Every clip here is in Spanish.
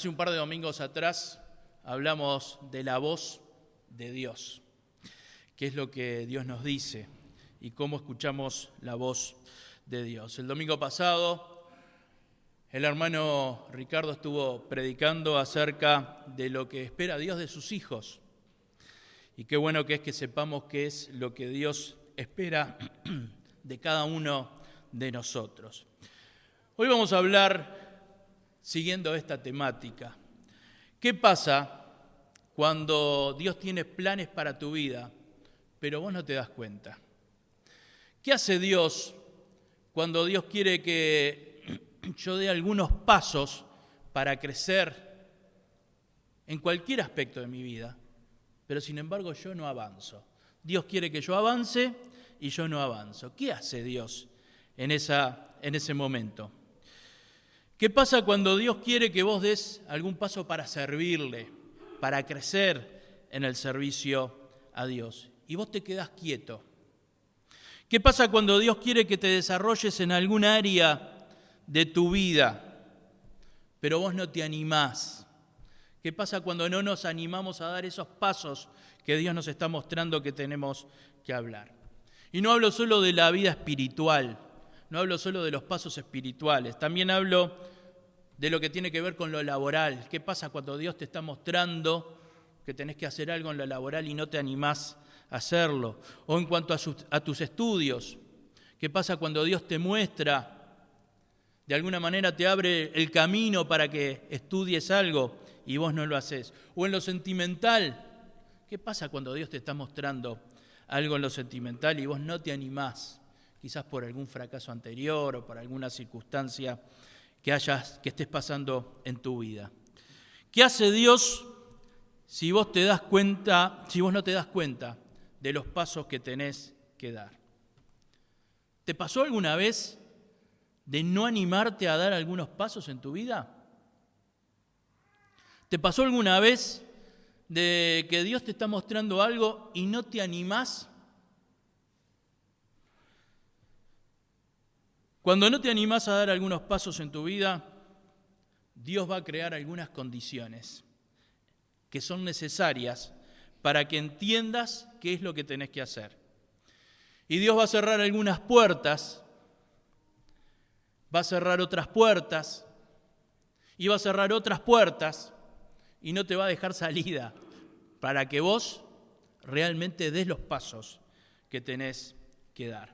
Hace un par de domingos atrás hablamos de la voz de Dios, qué es lo que Dios nos dice y cómo escuchamos la voz de Dios. El domingo pasado el hermano Ricardo estuvo predicando acerca de lo que espera Dios de sus hijos. Y qué bueno que es que sepamos qué es lo que Dios espera de cada uno de nosotros. Hoy vamos a hablar siguiendo esta temática. ¿Qué pasa cuando Dios tiene planes para tu vida, pero vos no te das cuenta? ¿Qué hace Dios cuando Dios quiere que yo dé algunos pasos para crecer en cualquier aspecto de mi vida, pero sin embargo yo no avanzo? Dios quiere que yo avance y yo no avanzo. ¿Qué hace Dios en ese momento? ¿Qué pasa cuando Dios quiere que vos des algún paso para servirle, para crecer en el servicio a Dios, y vos te quedás quieto? ¿Qué pasa cuando Dios quiere que te desarrolles en algún área de tu vida, pero vos no te animás? ¿Qué pasa cuando no nos animamos a dar esos pasos que Dios nos está mostrando que tenemos que hablar? Y no hablo solo de la vida espiritual, no hablo solo de los pasos espirituales, también hablo de lo que tiene que ver con lo laboral. ¿Qué pasa cuando Dios te está mostrando que tenés que hacer algo en lo laboral y no te animás a hacerlo? O en cuanto a tus estudios, ¿qué pasa cuando Dios te muestra, de alguna manera te abre el camino para que estudies algo y vos no lo haces? O en lo sentimental, ¿qué pasa cuando Dios te está mostrando algo en lo sentimental y vos no te animás? Quizás por algún fracaso anterior o por alguna circunstancia que estés pasando en tu vida. ¿Qué hace Dios si vos no te das cuenta de los pasos que tenés que dar? ¿Te pasó alguna vez de no animarte a dar algunos pasos en tu vida? ¿Te pasó alguna vez de que Dios te está mostrando algo y no te animás? Cuando no te animás a dar algunos pasos en tu vida, Dios va a crear algunas condiciones que son necesarias para que entiendas qué es lo que tenés que hacer. Y Dios va a cerrar algunas puertas, va a cerrar otras puertas, y va a cerrar otras puertas, y no te va a dejar salida para que vos realmente des los pasos que tenés que dar.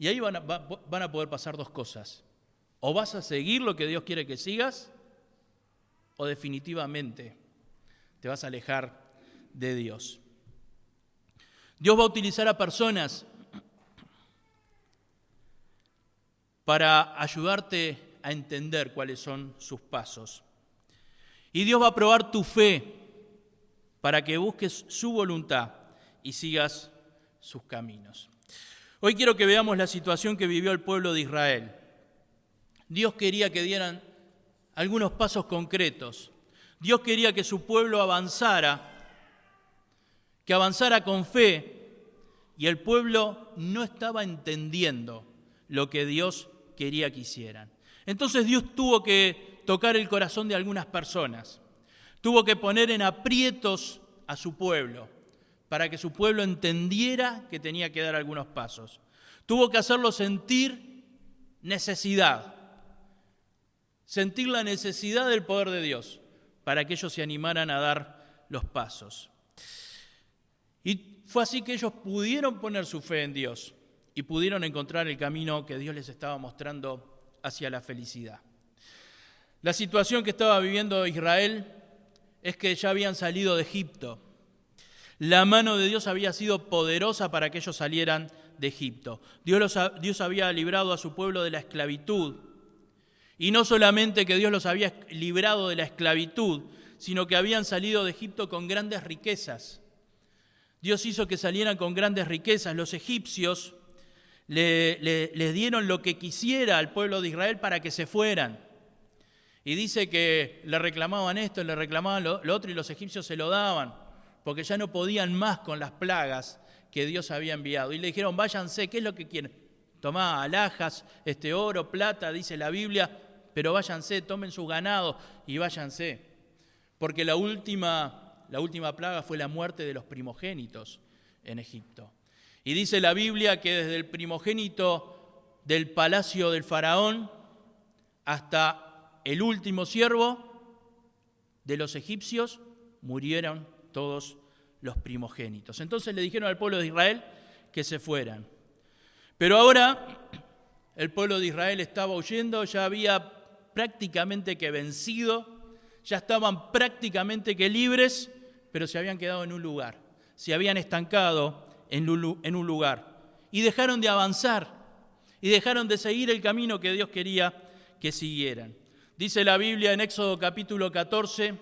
Y ahí van a poder pasar dos cosas. O vas a seguir lo que Dios quiere que sigas, o definitivamente te vas a alejar de Dios. Dios va a utilizar a personas para ayudarte a entender cuáles son sus pasos. Y Dios va a probar tu fe para que busques su voluntad y sigas sus caminos. Hoy quiero que veamos la situación que vivió el pueblo de Israel. Dios quería que dieran algunos pasos concretos. Dios quería que su pueblo avanzara, que avanzara con fe, y el pueblo no estaba entendiendo lo que Dios quería que hicieran. Entonces Dios tuvo que tocar el corazón de algunas personas, tuvo que poner en aprietos a su pueblo, para que su pueblo entendiera que tenía que dar algunos pasos. Tuvo que hacerlo sentir necesidad, sentir la necesidad del poder de Dios, para que ellos se animaran a dar los pasos. Y fue así que ellos pudieron poner su fe en Dios y pudieron encontrar el camino que Dios les estaba mostrando hacia la felicidad. La situación que estaba viviendo Israel es que ya habían salido de Egipto. La mano de Dios había sido poderosa para que ellos salieran de Egipto. Dios había librado a su pueblo de la esclavitud. Y no solamente que Dios los había librado de la esclavitud, sino que habían salido de Egipto con grandes riquezas. Dios hizo que salieran con grandes riquezas. Los egipcios les dieron lo que quisiera al pueblo de Israel para que se fueran. Y dice que le reclamaban esto, le reclamaban lo otro, y los egipcios se lo daban, porque ya no podían más con las plagas que Dios había enviado. Y le dijeron, váyanse, ¿qué es lo que quieren? Tomá alhajas, oro, plata, dice la Biblia, pero váyanse, tomen sus ganados y váyanse. Porque la última plaga fue la muerte de los primogénitos en Egipto. Y dice la Biblia que desde el primogénito del palacio del faraón hasta el último siervo de los egipcios murieron todos los primogénitos. Entonces le dijeron al pueblo de Israel que se fueran. Pero ahora el pueblo de Israel estaba huyendo, ya había prácticamente que vencido, ya estaban prácticamente que libres, pero se habían quedado en un lugar, se habían estancado en un lugar y dejaron de avanzar y dejaron de seguir el camino que Dios quería que siguieran. Dice la Biblia en Éxodo capítulo 14,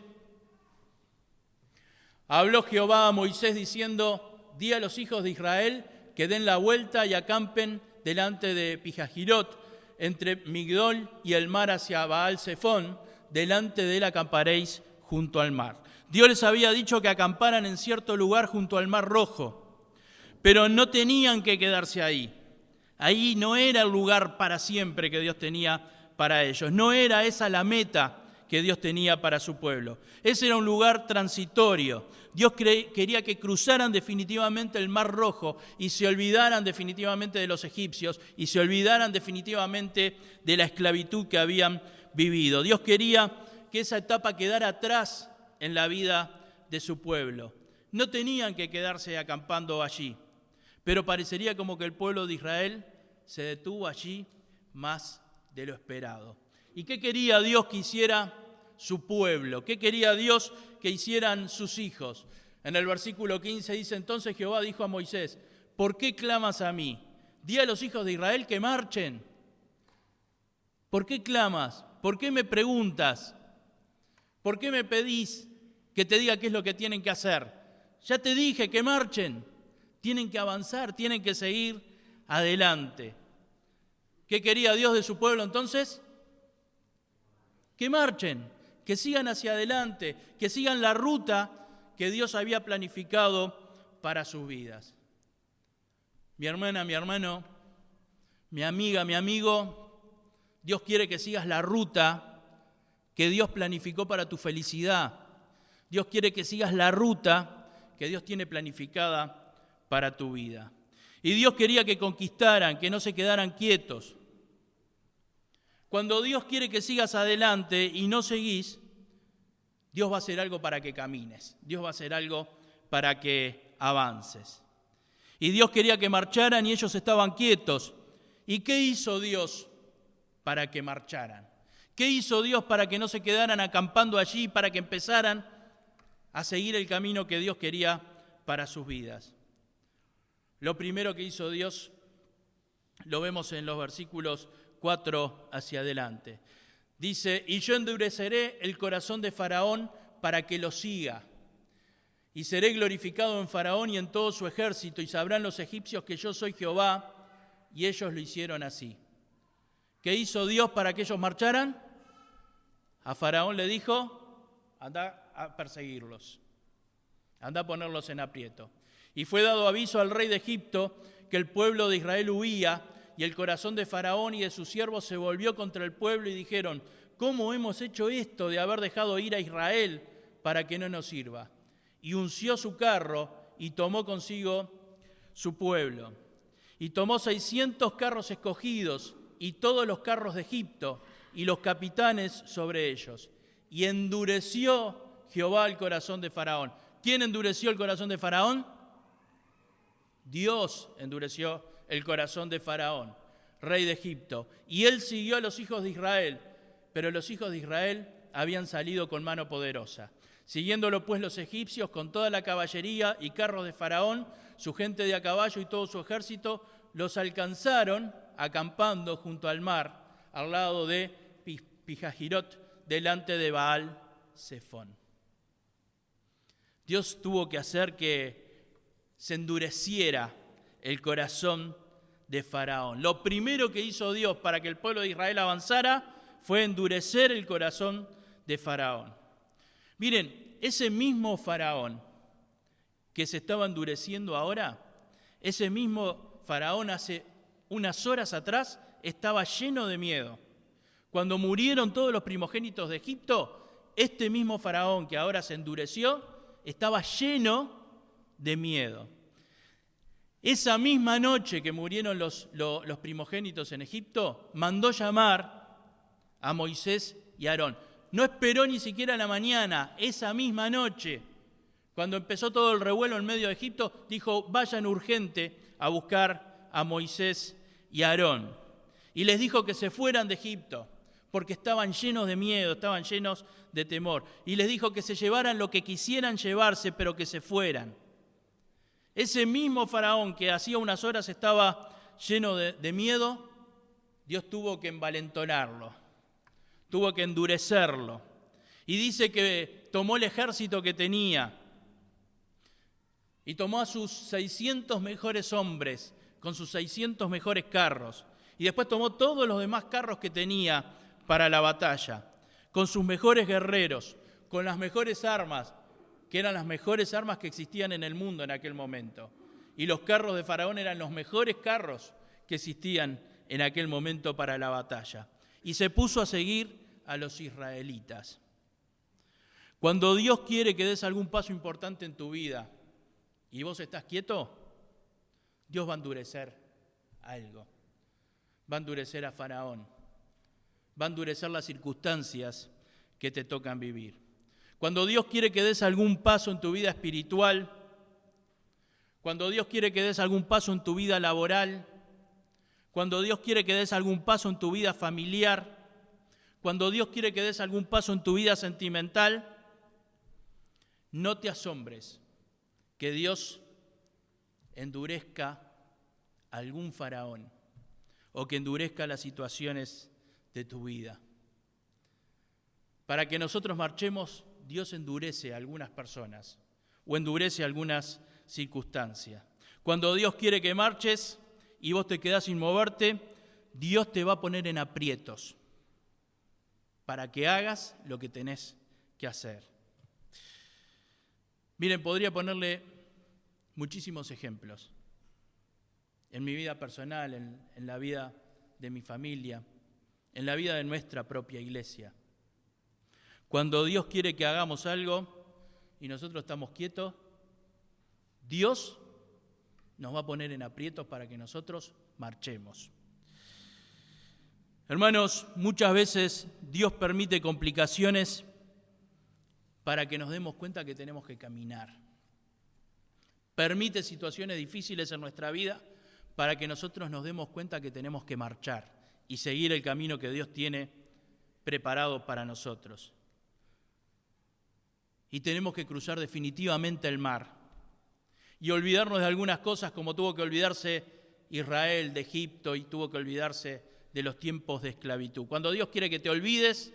habló Jehová a Moisés diciendo, di a los hijos de Israel que den la vuelta y acampen delante de Pijahirot, entre Migdol y el mar hacia Baal-Zephón, delante de él acamparéis junto al mar. Dios les había dicho que acamparan en cierto lugar junto al Mar Rojo, pero no tenían que quedarse ahí. Ahí no era el lugar para siempre que Dios tenía para ellos. No era esa la meta que Dios tenía para su pueblo. Ese era un lugar transitorio. Dios quería que cruzaran definitivamente el Mar Rojo y se olvidaran definitivamente de los egipcios y se olvidaran definitivamente de la esclavitud que habían vivido. Dios quería que esa etapa quedara atrás en la vida de su pueblo. No tenían que quedarse acampando allí, pero parecería como que el pueblo de Israel se detuvo allí más de lo esperado. ¿Y qué quería Dios que hiciera su pueblo? ¿Qué quería Dios que hicieran sus hijos? En el versículo 15 dice, entonces Jehová dijo a Moisés, ¿por qué clamas a mí? Di a los hijos de Israel que marchen. ¿Por qué clamas? ¿Por qué me preguntas? ¿Por qué me pedís que te diga qué es lo que tienen que hacer? Ya te dije que marchen. Tienen que avanzar, tienen que seguir adelante. ¿Qué quería Dios de su pueblo entonces? Que marchen, que sigan hacia adelante, que sigan la ruta que Dios había planificado para sus vidas. Mi hermana, mi hermano, mi amiga, mi amigo, Dios quiere que sigas la ruta que Dios planificó para tu felicidad. Dios quiere que sigas la ruta que Dios tiene planificada para tu vida. Y Dios quería que conquistaran, que no se quedaran quietos. Cuando Dios quiere que sigas adelante y no seguís, Dios va a hacer algo para que camines. Dios va a hacer algo para que avances. Y Dios quería que marcharan y ellos estaban quietos. ¿Y qué hizo Dios para que marcharan? ¿Qué hizo Dios para que no se quedaran acampando allí, para que empezaran a seguir el camino que Dios quería para sus vidas? Lo primero que hizo Dios lo vemos en los versículos 4 hacia adelante. Dice, y yo endureceré el corazón de Faraón para que lo siga. Y seré glorificado en Faraón y en todo su ejército, y sabrán los egipcios que yo soy Jehová, y ellos lo hicieron así. ¿Qué hizo Dios para que ellos marcharan? A Faraón le dijo, anda a perseguirlos, anda a ponerlos en aprieto. Y fue dado aviso al rey de Egipto que el pueblo de Israel huía, y el corazón de Faraón y de sus siervos se volvió contra el pueblo y dijeron, ¿cómo hemos hecho esto de haber dejado ir a Israel para que no nos sirva? Y unció su carro y tomó consigo su pueblo. Y tomó 600 carros escogidos y todos los carros de Egipto y los capitanes sobre ellos. Y endureció Jehová el corazón de Faraón. ¿Quién endureció el corazón de Faraón? Dios endureció el corazón de Faraón, rey de Egipto. Y él siguió a los hijos de Israel, pero los hijos de Israel habían salido con mano poderosa. Siguiéndolo pues los egipcios con toda la caballería y carros de Faraón, su gente de a caballo y todo su ejército, los alcanzaron acampando junto al mar, al lado de Pijahirot, delante de Baal-Zephón. Dios tuvo que hacer que se endureciera el corazón de Faraón. Lo primero que hizo Dios para que el pueblo de Israel avanzara fue endurecer el corazón de Faraón. Miren, ese mismo Faraón que se estaba endureciendo ahora, ese mismo Faraón hace unas horas atrás estaba lleno de miedo. Cuando murieron todos los primogénitos de Egipto, este mismo faraón que ahora se endureció, estaba lleno de miedo. Esa misma noche que murieron los primogénitos en Egipto, mandó llamar a Moisés y a Aarón. No esperó ni siquiera la mañana, esa misma noche, cuando empezó todo el revuelo en medio de Egipto, dijo, vayan urgente a buscar a Moisés y a Aarón. Y les dijo que se fueran de Egipto, porque estaban llenos de miedo, estaban llenos de temor. Y les dijo que se llevaran lo que quisieran llevarse, pero que se fueran. Ese mismo faraón que hacía unas horas estaba lleno de miedo, Dios tuvo que envalentonarlo, tuvo que endurecerlo. Y dice que tomó el ejército que tenía y tomó a sus 600 mejores hombres con sus 600 mejores carros. Y después tomó todos los demás carros que tenía para la batalla, con sus mejores guerreros, con las mejores armas, que eran las mejores armas que existían en el mundo en aquel momento. Y los carros de Faraón eran los mejores carros que existían en aquel momento para la batalla. Y se puso a seguir a los israelitas. Cuando Dios quiere que des algún paso importante en tu vida y vos estás quieto, Dios va a endurecer algo. Va a endurecer a Faraón. Va a endurecer las circunstancias que te tocan vivir. Cuando Dios quiere que des algún paso en tu vida espiritual, cuando Dios quiere que des algún paso en tu vida laboral, cuando Dios quiere que des algún paso en tu vida familiar, cuando Dios quiere que des algún paso en tu vida sentimental, no te asombres que Dios endurezca algún faraón o que endurezca las situaciones de tu vida. Para que nosotros marchemos, Dios endurece a algunas personas o endurece algunas circunstancias. Cuando Dios quiere que marches y vos te quedás sin moverte, Dios te va a poner en aprietos para que hagas lo que tenés que hacer. Miren, podría ponerle muchísimos ejemplos en mi vida personal, en la vida de mi familia, en la vida de nuestra propia iglesia. Cuando Dios quiere que hagamos algo y nosotros estamos quietos, Dios nos va a poner en aprietos para que nosotros marchemos. Hermanos, muchas veces Dios permite complicaciones para que nos demos cuenta que tenemos que caminar. Permite situaciones difíciles en nuestra vida para que nosotros nos demos cuenta que tenemos que marchar y seguir el camino que Dios tiene preparado para nosotros. Y tenemos que cruzar definitivamente el mar y olvidarnos de algunas cosas como tuvo que olvidarse Israel de Egipto y tuvo que olvidarse de los tiempos de esclavitud. Cuando Dios quiere que te olvides,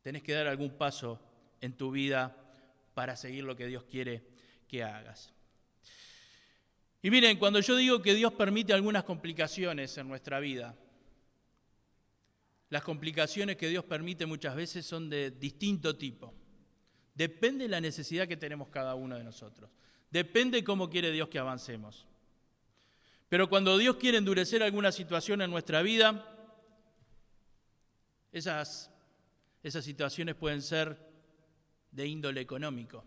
tenés que dar algún paso en tu vida para seguir lo que Dios quiere que hagas. Y miren, cuando yo digo que Dios permite algunas complicaciones en nuestra vida, las complicaciones que Dios permite muchas veces son de distinto tipo. Depende de la necesidad que tenemos cada uno de nosotros. Depende de cómo quiere Dios que avancemos. Pero cuando Dios quiere endurecer alguna situación en nuestra vida, esas situaciones pueden ser de índole económico.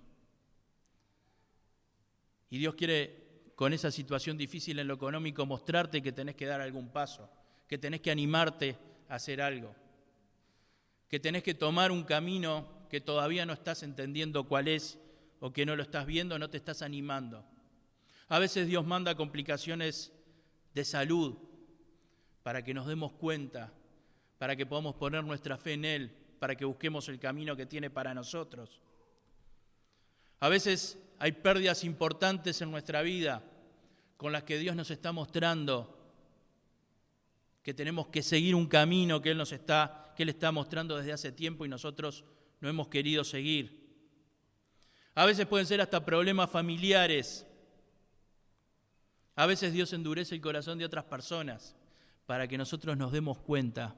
Y Dios quiere, con esa situación difícil en lo económico, mostrarte que tenés que dar algún paso, que tenés que animarte a hacer algo, que tenés que tomar un camino que todavía no estás entendiendo cuál es o que no lo estás viendo, no te estás animando. A veces Dios manda complicaciones de salud para que nos demos cuenta, para que podamos poner nuestra fe en Él, para que busquemos el camino que tiene para nosotros. A veces hay pérdidas importantes en nuestra vida con las que Dios nos está mostrando que tenemos que seguir un camino que Él está mostrando desde hace tiempo y nosotros no hemos querido seguir. A veces pueden ser hasta problemas familiares. A veces Dios endurece el corazón de otras personas para que nosotros nos demos cuenta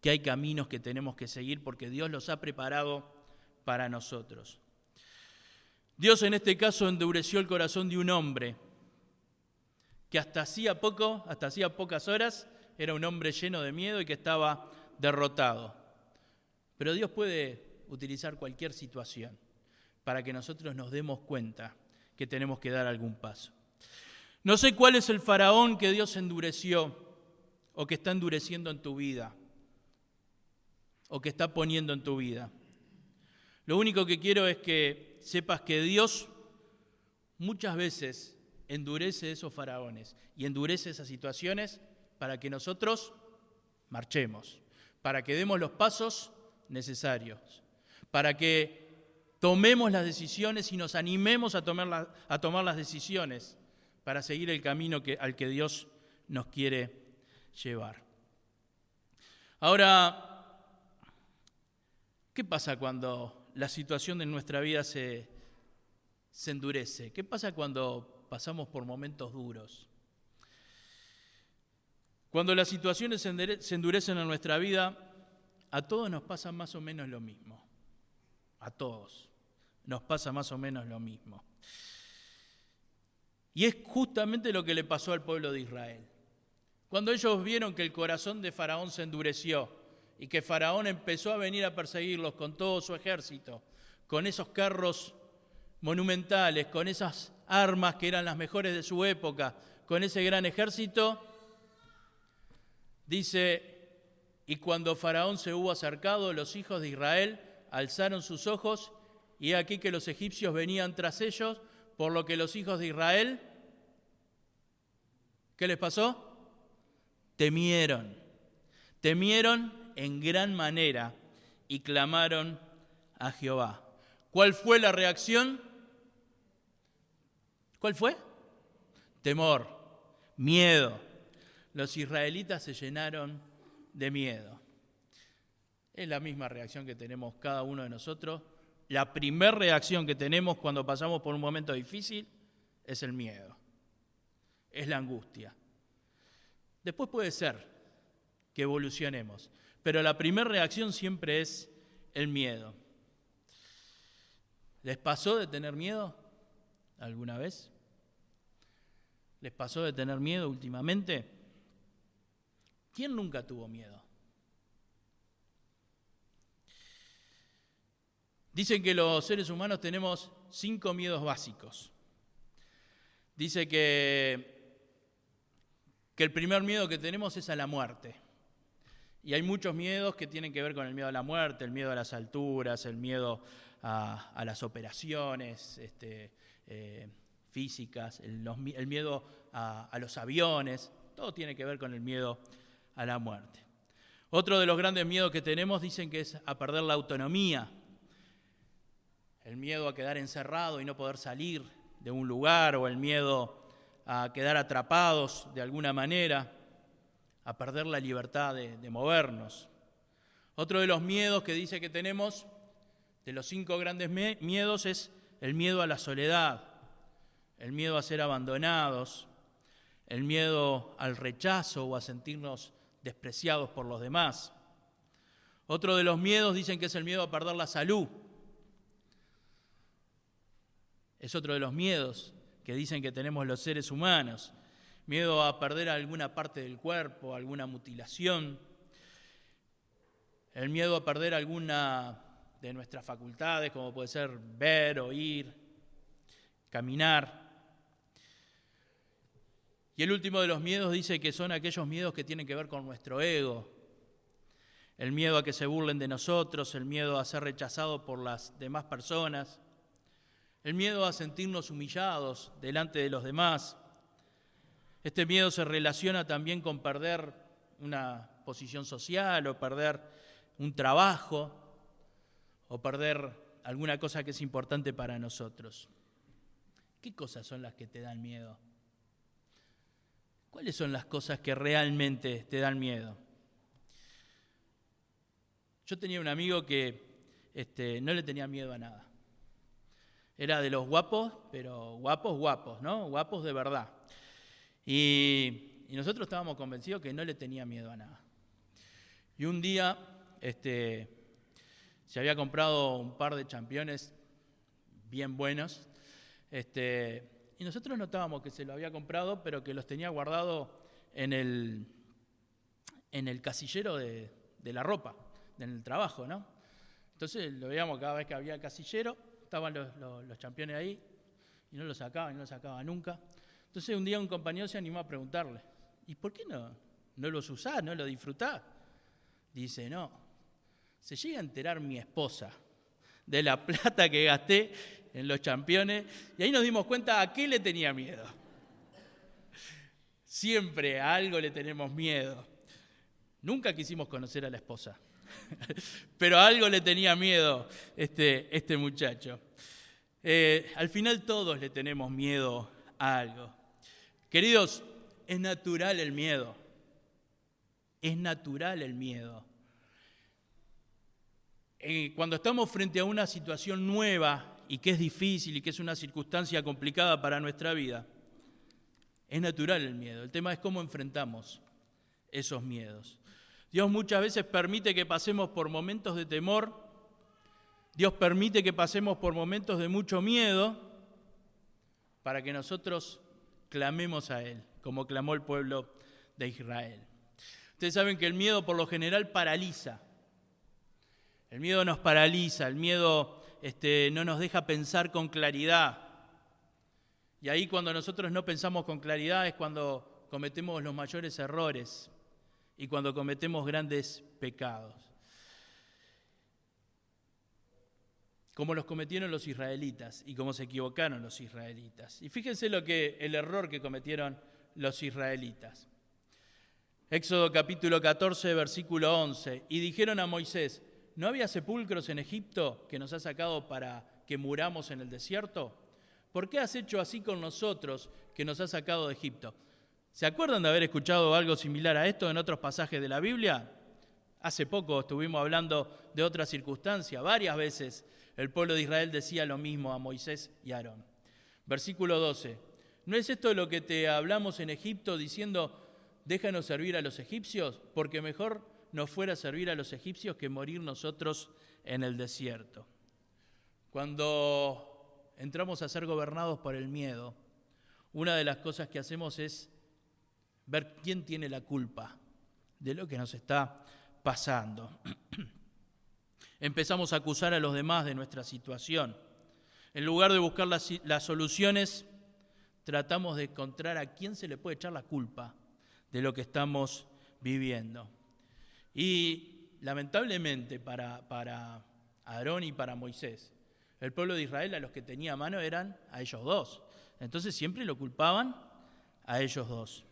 que hay caminos que tenemos que seguir porque Dios los ha preparado para nosotros. Dios en este caso endureció el corazón de un hombre que hasta hacía pocas horas era un hombre lleno de miedo y que estaba derrotado. Pero Dios puede utilizar cualquier situación para que nosotros nos demos cuenta que tenemos que dar algún paso. No sé cuál es el faraón que Dios endureció o que está endureciendo en tu vida o que está poniendo en tu vida. Lo único que quiero es que sepas que Dios muchas veces endurece esos faraones y endurece esas situaciones para que nosotros marchemos, para que demos los pasos necesarios, para que tomemos las decisiones y nos animemos a tomar las decisiones para seguir el camino al que Dios nos quiere llevar. Ahora, ¿qué pasa cuando la situación de nuestra vida se endurece? ¿Qué pasa cuando pasamos por momentos duros? Cuando las situaciones se endurecen en nuestra vida, a todos nos pasa más o menos lo mismo. A todos nos pasa más o menos lo mismo. Y es justamente lo que le pasó al pueblo de Israel. Cuando ellos vieron que el corazón de Faraón se endureció y que Faraón empezó a venir a perseguirlos con todo su ejército, con esos carros monumentales, con esas armas que eran las mejores de su época, con ese gran ejército, dice, y cuando Faraón se hubo acercado, los hijos de Israel alzaron sus ojos y he aquí que los egipcios venían tras ellos, por lo que los hijos de Israel, ¿qué les pasó? Temieron en gran manera y clamaron a Jehová. ¿Cuál fue la reacción? ¿Cuál fue? Temor, miedo. Los israelitas se llenaron de miedo. Es la misma reacción que tenemos cada uno de nosotros. La primera reacción que tenemos cuando pasamos por un momento difícil es el miedo, es la angustia. Después puede ser que evolucionemos, pero la primera reacción siempre es el miedo. ¿Les pasó de tener miedo alguna vez? ¿Les pasó de tener miedo últimamente? ¿Quién nunca tuvo miedo? Dicen que los seres humanos tenemos 5 miedos básicos. Dice que el primer miedo que tenemos es a la muerte. Y hay muchos miedos que tienen que ver con el miedo a la muerte, el miedo a las alturas, el miedo a las operaciones físicas, el miedo a los aviones. Todo tiene que ver con el miedo a la muerte. Otro de los grandes miedos que tenemos dicen que es a perder la autonomía. El miedo a quedar encerrado y no poder salir de un lugar, o el miedo a quedar atrapados de alguna manera, a perder la libertad de movernos. Otro de los miedos que dice que tenemos, de los 5 grandes miedos, es el miedo a la soledad, el miedo a ser abandonados, el miedo al rechazo o a sentirnos despreciados por los demás. Otro de los miedos dicen que es el miedo a perder la salud. Es otro de los miedos que dicen que tenemos los seres humanos. Miedo a perder alguna parte del cuerpo, alguna mutilación. El miedo a perder alguna de nuestras facultades, como puede ser ver, oír, caminar. Y el último de los miedos dice que son aquellos miedos que tienen que ver con nuestro ego. El miedo a que se burlen de nosotros, el miedo a ser rechazados por las demás personas. El miedo a sentirnos humillados delante de los demás. Este miedo se relaciona también con perder una posición social o perder un trabajo o perder alguna cosa que es importante para nosotros. ¿Qué cosas son las que te dan miedo? ¿Cuáles son las cosas que realmente te dan miedo? Yo tenía un amigo que no le tenía miedo a nada. Era de los guapos, pero guapos, ¿no? Guapos de verdad. Y nosotros estábamos convencidos que no le tenía miedo a nada. Y un día se había comprado un par de championes bien buenos. Y nosotros notábamos que se lo había comprado, pero que los tenía guardado en el casillero de de la ropa, en el trabajo, ¿no? Entonces lo veíamos cada vez que había casillero, estaban los championes ahí, y no los sacaba nunca. Entonces un día un compañero se animó a preguntarle, ¿y por qué no los usás, no los disfrutás? Dice, no, se llega a enterar mi esposa de la plata que gasté en los championes, y ahí nos dimos cuenta a qué le tenía miedo. Siempre a algo le tenemos miedo. Nunca quisimos conocer a la esposa, pero a algo le tenía miedo este muchacho. Al final todos le tenemos miedo a algo. Queridos, es natural el miedo. Es natural el miedo. Cuando estamos frente a una situación nueva y que es difícil y que es una circunstancia complicada para nuestra vida, es natural el miedo. El tema es cómo enfrentamos esos miedos. Dios muchas veces permite que pasemos por momentos de temor. Dios permite que pasemos por momentos de mucho miedo para que nosotros clamemos a Él, como clamó el pueblo de Israel. Ustedes saben que el miedo por lo general paraliza. El miedo nos paraliza, el miedo no nos deja pensar con claridad. Y ahí cuando nosotros no pensamos con claridad es cuando cometemos los mayores errores y cuando cometemos grandes pecados. Como los cometieron los israelitas y como se equivocaron los israelitas. Y fíjense el error que cometieron los israelitas. Éxodo capítulo 14, versículo 11. Y dijeron a Moisés, ¿no había sepulcros en Egipto que nos has sacado para que muramos en el desierto? ¿Por qué has hecho así con nosotros que nos has sacado de Egipto? ¿Se acuerdan de haber escuchado algo similar a esto en otros pasajes de la Biblia? Hace poco estuvimos hablando de otra circunstancia. Varias veces el pueblo de Israel decía lo mismo a Moisés y a Aarón. Versículo 12. ¿No es esto lo que te hablamos en Egipto diciendo, déjanos servir a los egipcios? Porque mejor nos fuera servir a los egipcios que morir nosotros en el desierto. Cuando entramos a ser gobernados por el miedo, una de las cosas que hacemos es ver quién tiene la culpa de lo que nos está pasando. Empezamos a acusar a los demás de nuestra situación. En lugar de buscar las soluciones, tratamos de encontrar a quién se le puede echar la culpa de lo que estamos viviendo. Y lamentablemente para Aarón y para Moisés, el pueblo de Israel a los que tenía a mano eran a ellos dos. Entonces siempre lo culpaban a ellos dos.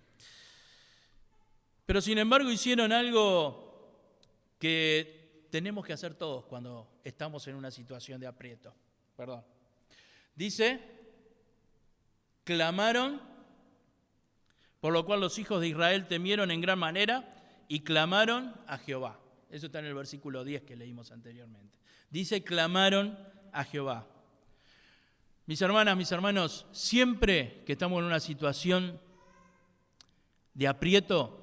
Pero sin embargo hicieron algo que tenemos que hacer todos cuando estamos en una situación de aprieto. Dice, clamaron, por lo cual los hijos de Israel temieron en gran manera y clamaron a Jehová. Eso está en el versículo 10 que leímos anteriormente. Dice, clamaron a Jehová. Mis hermanas, mis hermanos, siempre que estamos en una situación de aprieto,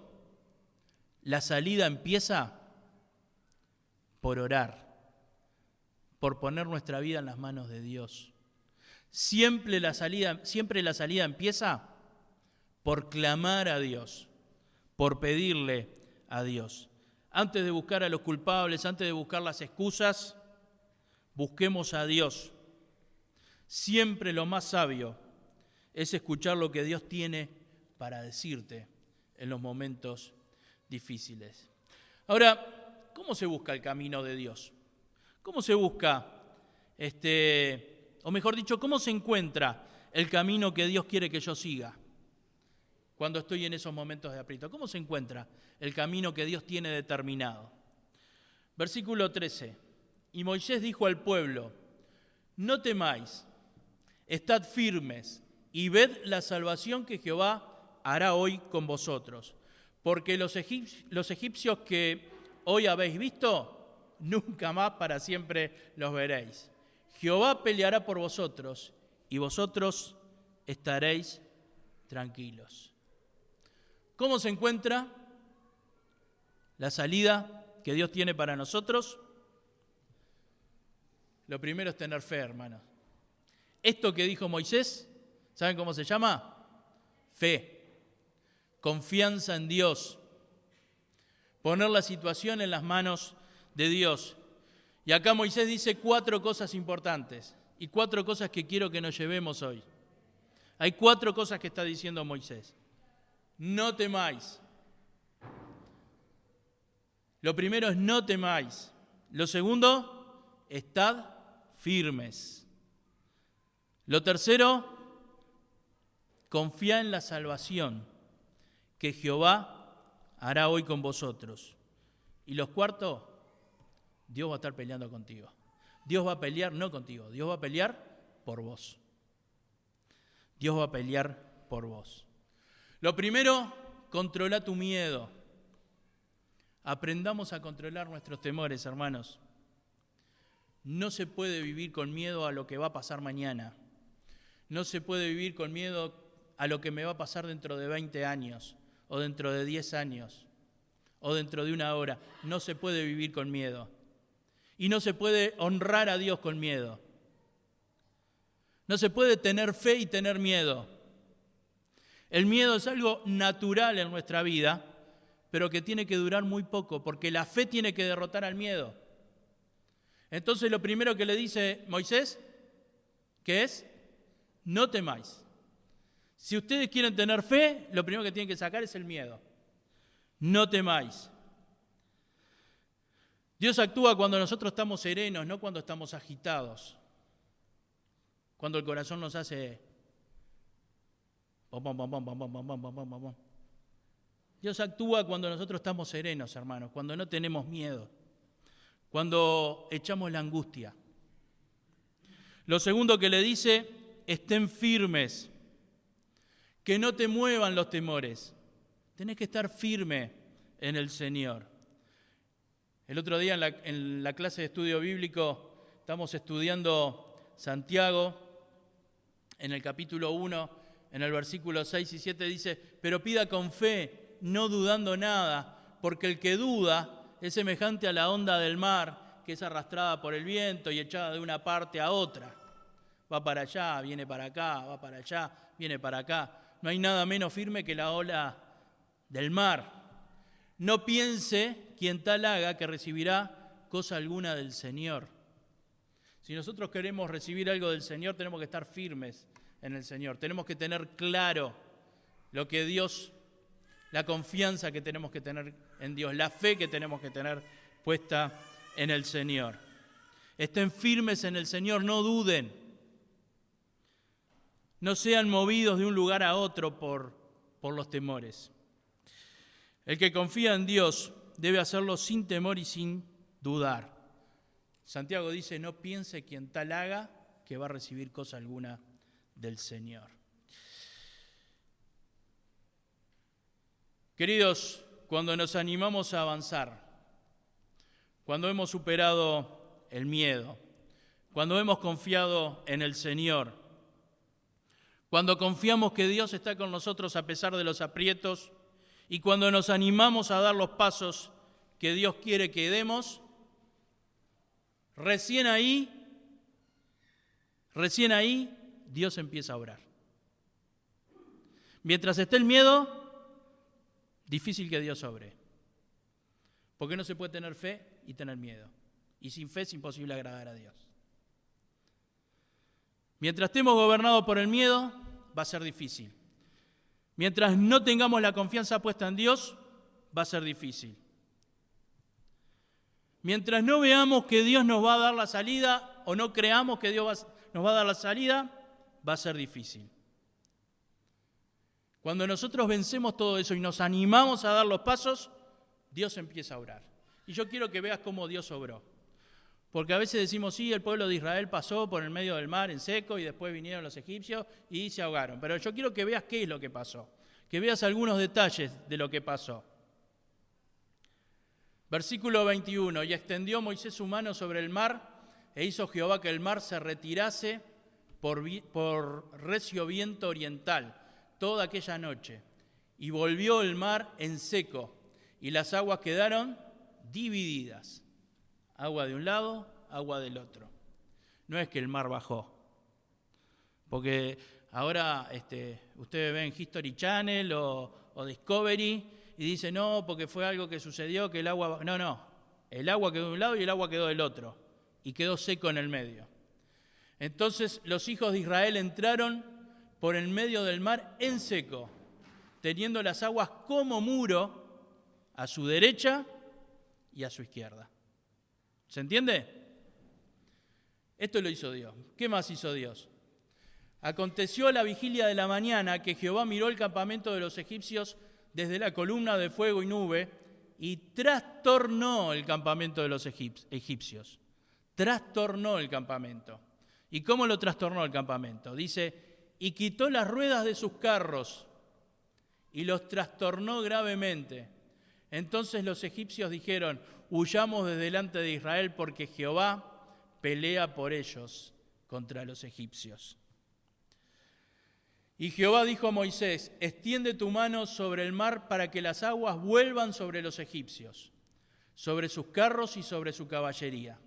la salida empieza por orar, por poner nuestra vida en las manos de Dios. Siempre la salida empieza por clamar a Dios, por pedirle a Dios. Antes de buscar a los culpables, antes de buscar las excusas, busquemos a Dios. Siempre lo más sabio es escuchar lo que Dios tiene para decirte en los momentos difíciles. Ahora, ¿cómo se busca el camino de Dios? ¿Cómo se busca, o mejor dicho, cómo se encuentra el camino que Dios quiere que yo siga cuando estoy en esos momentos de aprieto? ¿Cómo se encuentra el camino que Dios tiene determinado? Versículo 13. Y Moisés dijo al pueblo, no temáis, estad firmes y ved la salvación que Jehová hará hoy con vosotros. Porque los egipcios que hoy habéis visto, nunca más para siempre los veréis. Jehová peleará por vosotros y vosotros estaréis tranquilos. ¿Cómo se encuentra la salida que Dios tiene para nosotros? Lo primero es tener fe, hermanos. Esto que dijo Moisés, ¿saben cómo se llama? Fe, confianza en Dios. poner la situación en las manos de Dios. Y acá Moisés dice 4 cosas importantes y 4 cosas que quiero que nos llevemos hoy. Hay 4 cosas que está diciendo Moisés. No temáis. Lo primero es no temáis. Lo segundo, estad firmes. Lo tercero, confía en la salvación que Jehová hará hoy con vosotros. Y lo cuarto, Dios va a estar peleando contigo. Dios va a pelear no contigo, Dios va a pelear por vos. Dios va a pelear por vos. Lo primero, controla tu miedo. Aprendamos a controlar nuestros temores, hermanos. No se puede vivir con miedo a lo que va a pasar mañana. No se puede vivir con miedo a lo que me va a pasar dentro de 20 años, o dentro de 10 años, o dentro de 1 hora. No se puede vivir con miedo. Y no se puede honrar a Dios con miedo. No se puede tener fe y tener miedo. El miedo es algo natural en nuestra vida, pero que tiene que durar muy poco, porque la fe tiene que derrotar al miedo. Entonces lo primero que le dice Moisés, ¿qué es? No temáis. Si ustedes quieren tener fe, lo primero que tienen que sacar es el miedo. No temáis. Dios actúa cuando nosotros estamos serenos, no cuando estamos agitados. Cuando el corazón nos hace... Dios actúa cuando nosotros estamos serenos, hermanos, cuando no tenemos miedo, cuando echamos la angustia. Lo segundo que le dice, estén firmes, que no te muevan los temores. Tenés que estar firme en el Señor. El otro día en la clase de estudio bíblico estamos estudiando Santiago, en el capítulo 1, en el versículo 6 y 7 dice, pero pida con fe, no dudando nada, porque el que duda es semejante a la onda del mar, que es arrastrada por el viento y echada de una parte a otra. Va para allá, viene para acá, va para allá, viene para acá. No hay nada menos firme que la ola del mar. No piense quien tal haga que recibirá cosa alguna del Señor. Si nosotros queremos recibir algo del Señor, tenemos que estar firmes en el Señor. Tenemos que tener claro lo que Dios, la confianza que tenemos que tener en Dios, la fe que tenemos que tener puesta en el Señor. Estén firmes en el Señor, no duden. No sean movidos de un lugar a otro por los temores. El que confía en Dios debe hacerlo sin temor y sin dudar. Santiago dice, no piense quien tal haga que va a recibir cosa alguna del Señor. Queridos, cuando nos animamos a avanzar, cuando hemos superado el miedo, cuando hemos confiado en el Señor, cuando confiamos que Dios está con nosotros a pesar de los aprietos y cuando nos animamos a dar los pasos que Dios quiere que demos, recién ahí Dios empieza a obrar. Mientras esté el miedo, difícil que Dios obre. Porque no se puede tener fe y tener miedo. Y sin fe es imposible agradar a Dios. Mientras estemos gobernados por el miedo, va a ser difícil. Mientras no tengamos la confianza puesta en Dios, va a ser difícil. Mientras no veamos que Dios nos va a dar la salida o no creamos que Dios nos va a dar la salida, va a ser difícil. Cuando nosotros vencemos todo eso y nos animamos a dar los pasos, Dios empieza a obrar. Y yo quiero que veas cómo Dios obró. Porque a veces decimos, sí, el pueblo de Israel pasó por el medio del mar en seco y después vinieron los egipcios y se ahogaron. Pero yo quiero que veas qué es lo que pasó, que veas algunos detalles de lo que pasó. Versículo 21, y extendió Moisés su mano sobre el mar e hizo Jehová que el mar se retirase por recio viento oriental toda aquella noche. Y volvió el mar en seco y las aguas quedaron divididas. Agua de un lado, agua del otro. No es que el mar bajó. Porque ahora ustedes ven History Channel o Discovery y dice, no, porque fue algo que sucedió, que el agua... No, el agua quedó de un lado y el agua quedó del otro, y quedó seco en el medio. Entonces los hijos de Israel entraron por el medio del mar en seco, teniendo las aguas como muro a su derecha y a su izquierda. ¿Se entiende? Esto lo hizo Dios. ¿Qué más hizo Dios? Aconteció a la vigilia de la mañana que Jehová miró el campamento de los egipcios desde la columna de fuego y nube y trastornó el campamento de los egipcios. Trastornó el campamento. ¿Y cómo lo trastornó el campamento? Dice, y quitó las ruedas de sus carros y los trastornó gravemente. Entonces los egipcios dijeron, huyamos de delante de Israel porque Jehová pelea por ellos contra los egipcios. Y Jehová dijo a Moisés, extiende tu mano sobre el mar para que las aguas vuelvan sobre los egipcios, sobre sus carros y sobre su caballería.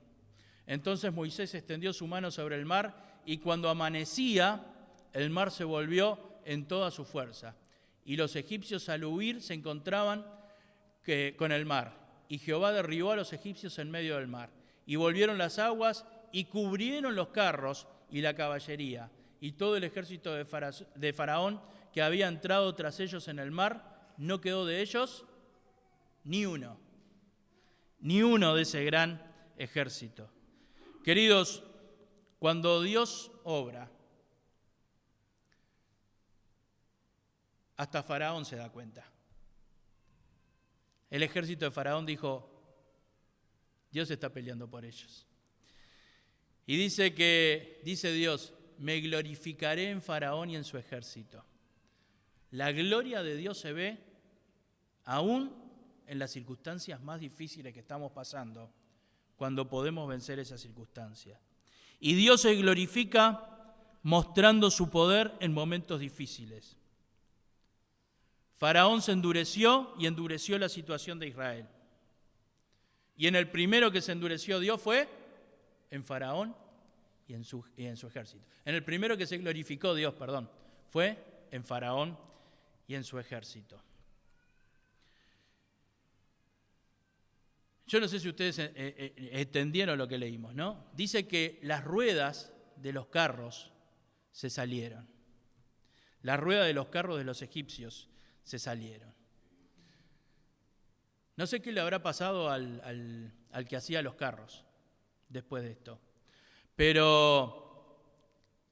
Entonces Moisés extendió su mano sobre el mar y cuando amanecía, el mar se volvió en toda su fuerza. Y los egipcios al huir se encontraban con el mar. Y Jehová derribó a los egipcios en medio del mar. Y volvieron las aguas y cubrieron los carros y la caballería. Y todo el ejército de Faraón que había entrado tras ellos en el mar, no quedó de ellos ni uno de ese gran ejército. Queridos, cuando Dios obra, hasta Faraón se da cuenta. El ejército de Faraón dijo, Dios está peleando por ellos. Y dice Dios, me glorificaré en Faraón y en su ejército. La gloria de Dios se ve aún en las circunstancias más difíciles que estamos pasando, cuando podemos vencer esas circunstancias. Y Dios se glorifica mostrando su poder en momentos difíciles. Faraón se endureció y endureció la situación de Israel. Y en el primero que se endureció Dios fue en Faraón y en su ejército. En el primero que se glorificó Dios, fue en Faraón y en su ejército. Yo no sé si ustedes entendieron lo que leímos, ¿no? Dice que las ruedas de los carros se salieron. Las ruedas de los carros de los egipcios se salieron. No sé qué le habrá pasado al que hacía los carros después de esto, pero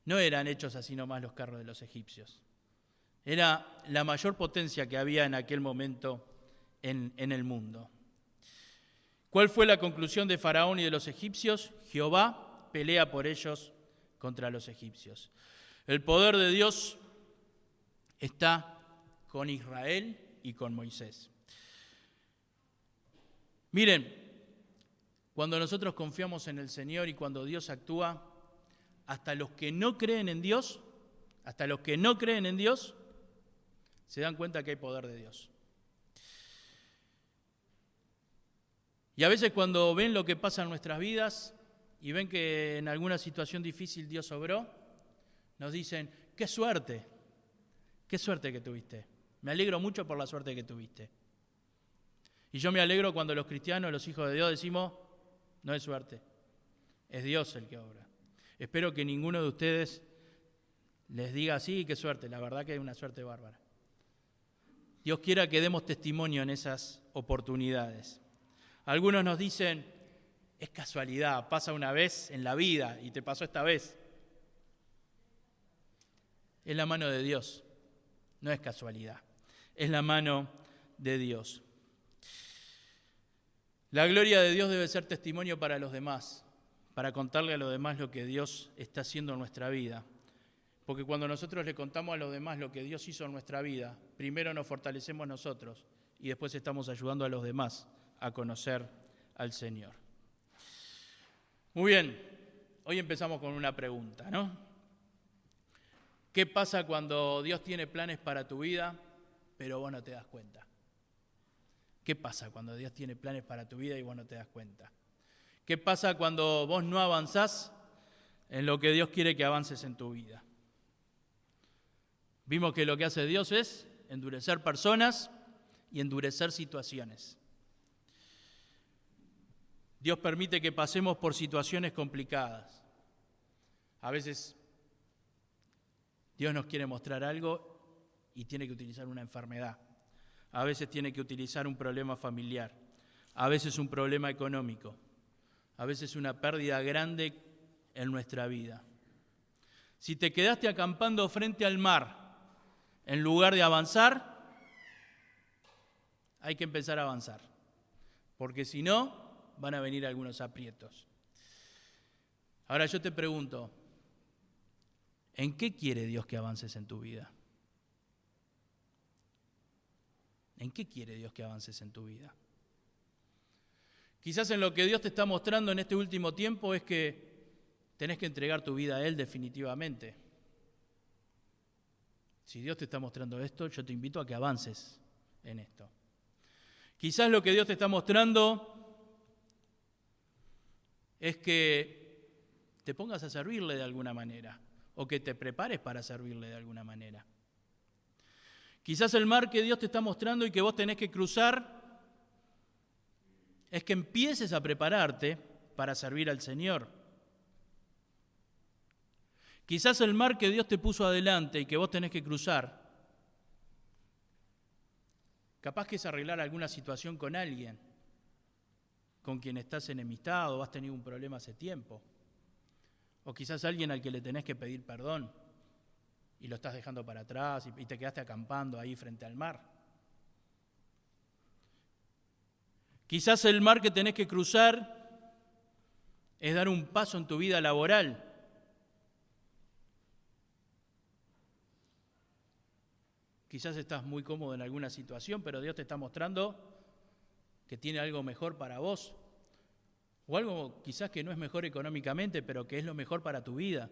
no eran hechos así nomás los carros de los egipcios. Era la mayor potencia que había en aquel momento en el mundo. ¿Cuál fue la conclusión de Faraón y de los egipcios? Jehová pelea por ellos contra los egipcios. El poder de Dios está con Israel y con Moisés. Miren, cuando nosotros confiamos en el Señor y cuando Dios actúa, hasta los que no creen en Dios, se dan cuenta que hay poder de Dios. Y a veces cuando ven lo que pasa en nuestras vidas y ven que en alguna situación difícil Dios obró, nos dicen, qué suerte que tuviste. Me alegro mucho por la suerte que tuviste. Y yo me alegro cuando los cristianos, los hijos de Dios, decimos, no es suerte, es Dios el que obra. Espero que ninguno de ustedes les diga así, qué suerte, la verdad que es una suerte bárbara. Dios quiera que demos testimonio en esas oportunidades. Algunos nos dicen, es casualidad, pasa una vez en la vida y te pasó esta vez. Es la mano de Dios, no es casualidad, es la mano de Dios. La gloria de Dios debe ser testimonio para los demás, para contarle a los demás lo que Dios está haciendo en nuestra vida. Porque cuando nosotros le contamos a los demás lo que Dios hizo en nuestra vida, primero nos fortalecemos nosotros y después estamos ayudando a los demás a conocer al Señor. Muy bien, hoy empezamos con una pregunta, ¿no? ¿Qué pasa cuando Dios tiene planes para tu vida, pero vos no te das cuenta? ¿Qué pasa cuando Dios tiene planes para tu vida y vos no te das cuenta? ¿Qué pasa cuando vos no avanzás en lo que Dios quiere que avances en tu vida? Vimos que lo que hace Dios es endurecer personas y endurecer situaciones. Dios permite que pasemos por situaciones complicadas. A veces Dios nos quiere mostrar algo y tiene que utilizar una enfermedad. A veces tiene que utilizar un problema familiar. A veces un problema económico. A veces una pérdida grande en nuestra vida. Si te quedaste acampando frente al mar en lugar de avanzar, hay que empezar a avanzar. Porque si no, van a venir algunos aprietos. Ahora yo te pregunto, ¿en qué quiere Dios que avances en tu vida? ¿En qué quiere Dios que avances en tu vida? Quizás en lo que Dios te está mostrando en este último tiempo es que tenés que entregar tu vida a Él definitivamente. Si Dios te está mostrando esto, yo te invito a que avances en esto. Quizás lo que Dios te está mostrando es que te pongas a servirle de alguna manera o que te prepares para servirle de alguna manera. Quizás el mar que Dios te está mostrando y que vos tenés que cruzar es que empieces a prepararte para servir al Señor. Quizás el mar que Dios te puso adelante y que vos tenés que cruzar, capaz que es arreglar alguna situación con alguien, con quien estás enemistado o has tenido un problema hace tiempo. O quizás alguien al que le tenés que pedir perdón y lo estás dejando para atrás y te quedaste acampando ahí frente al mar. Quizás el mar que tenés que cruzar es dar un paso en tu vida laboral. Quizás estás muy cómodo en alguna situación, pero Dios te está mostrando que tiene algo mejor para vos. O algo quizás que no es mejor económicamente, pero que es lo mejor para tu vida.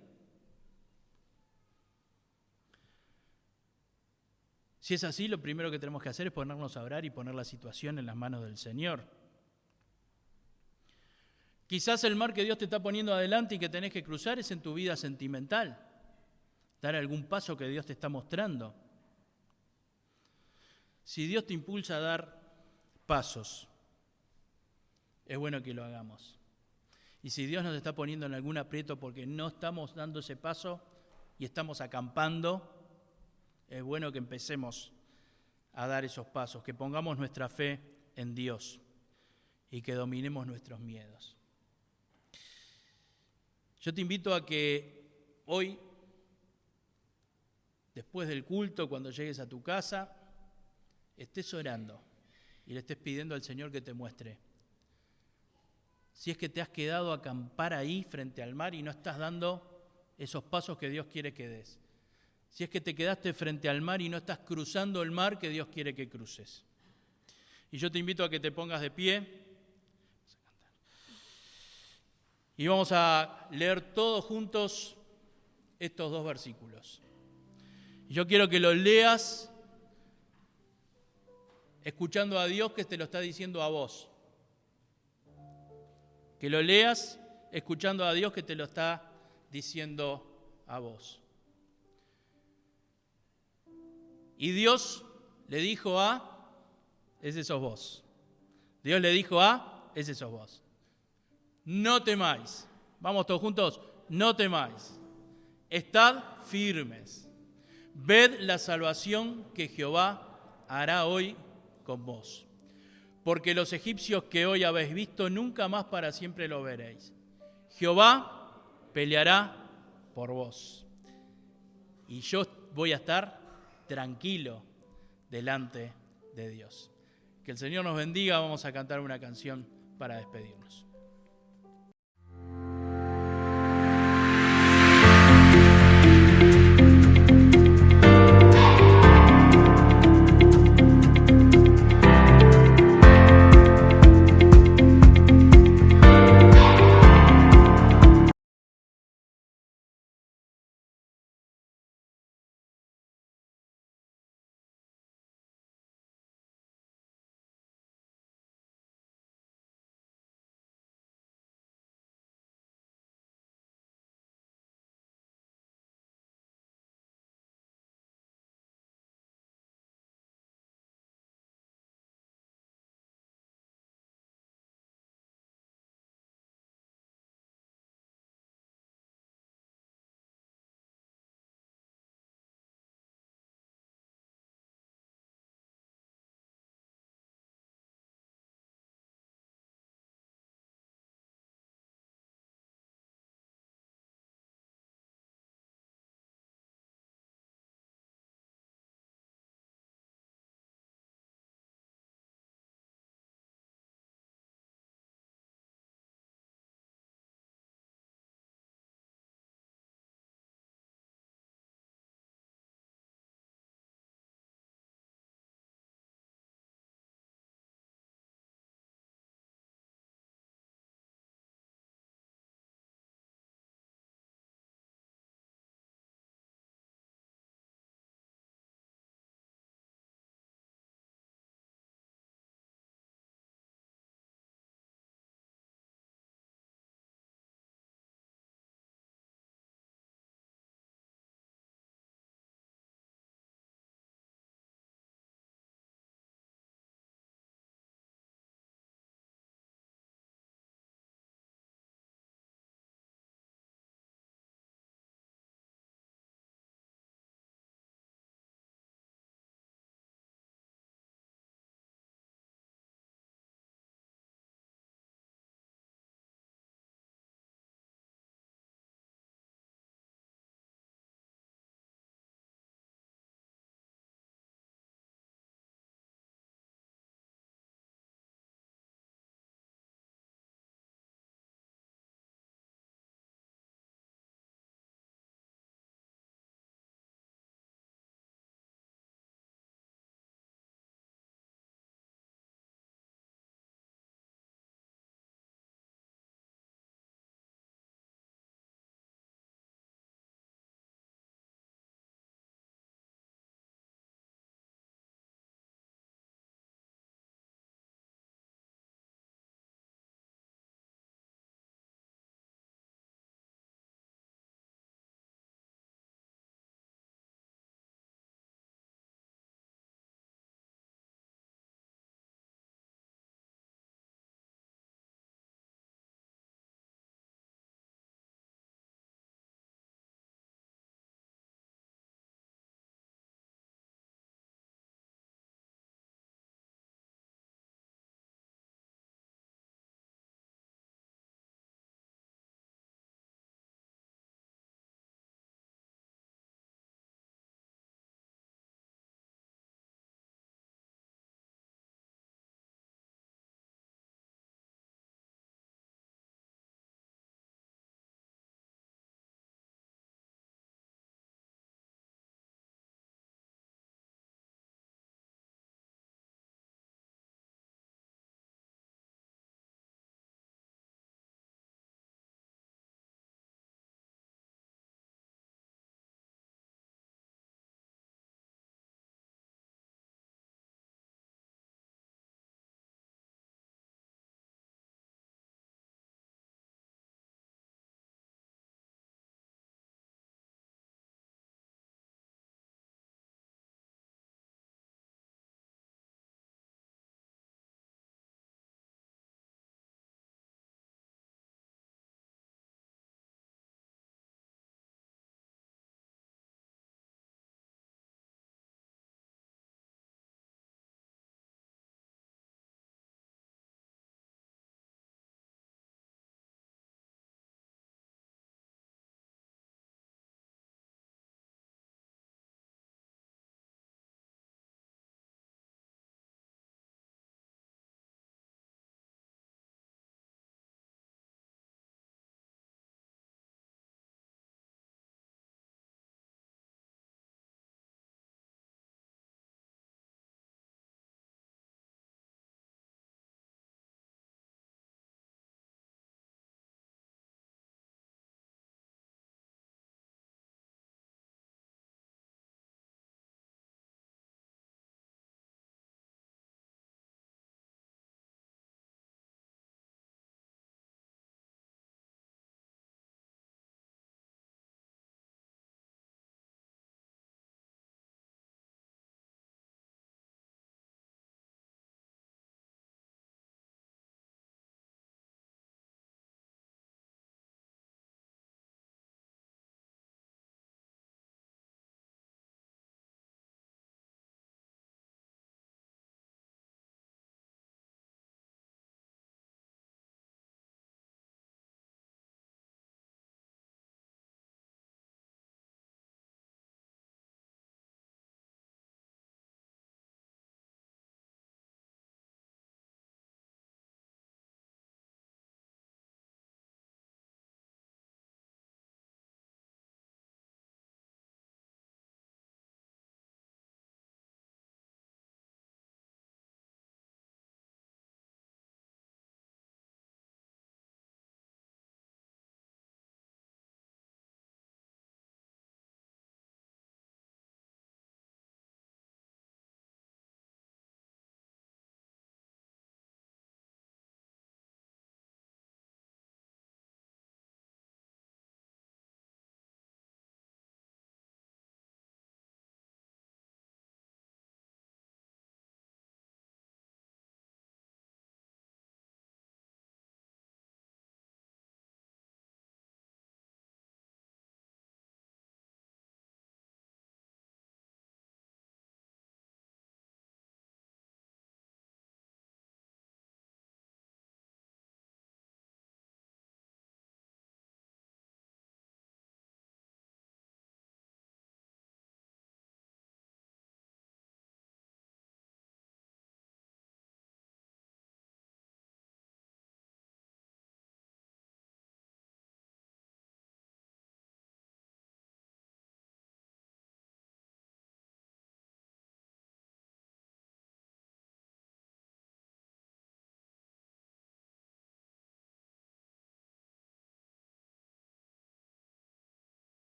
Si es así, lo primero que tenemos que hacer es ponernos a orar y poner la situación en las manos del Señor. Quizás el mar que Dios te está poniendo adelante y que tenés que cruzar es en tu vida sentimental. Dar algún paso que Dios te está mostrando. Si Dios te impulsa a dar pasos, es bueno que lo hagamos. Y si Dios nos está poniendo en algún aprieto porque no estamos dando ese paso y estamos acampando, es bueno que empecemos a dar esos pasos, que pongamos nuestra fe en Dios y que dominemos nuestros miedos. Yo te invito a que hoy, después del culto, cuando llegues a tu casa, estés orando y le estés pidiendo al Señor que te muestre. Si es que te has quedado a acampar ahí frente al mar y no estás dando esos pasos que Dios quiere que des. Si es que te quedaste frente al mar y no estás cruzando el mar que Dios quiere que cruces. Y yo te invito a que te pongas de pie y vamos a leer todos juntos estos dos versículos. Yo quiero que los leas escuchando a Dios que te lo está diciendo a vos. Que lo leas escuchando a Dios que te lo está diciendo a vos. Y Dios le dijo a, ese sos vos. Dios le dijo a, ese sos vos. No temáis. Vamos todos juntos. No temáis. Estad firmes. Ved la salvación que Jehová hará hoy con vos. Porque los egipcios que hoy habéis visto, nunca más para siempre lo veréis. Jehová peleará por vos. Y yo voy a estar tranquilo delante de Dios. Que el Señor nos bendiga. Vamos a cantar una canción para despedirnos.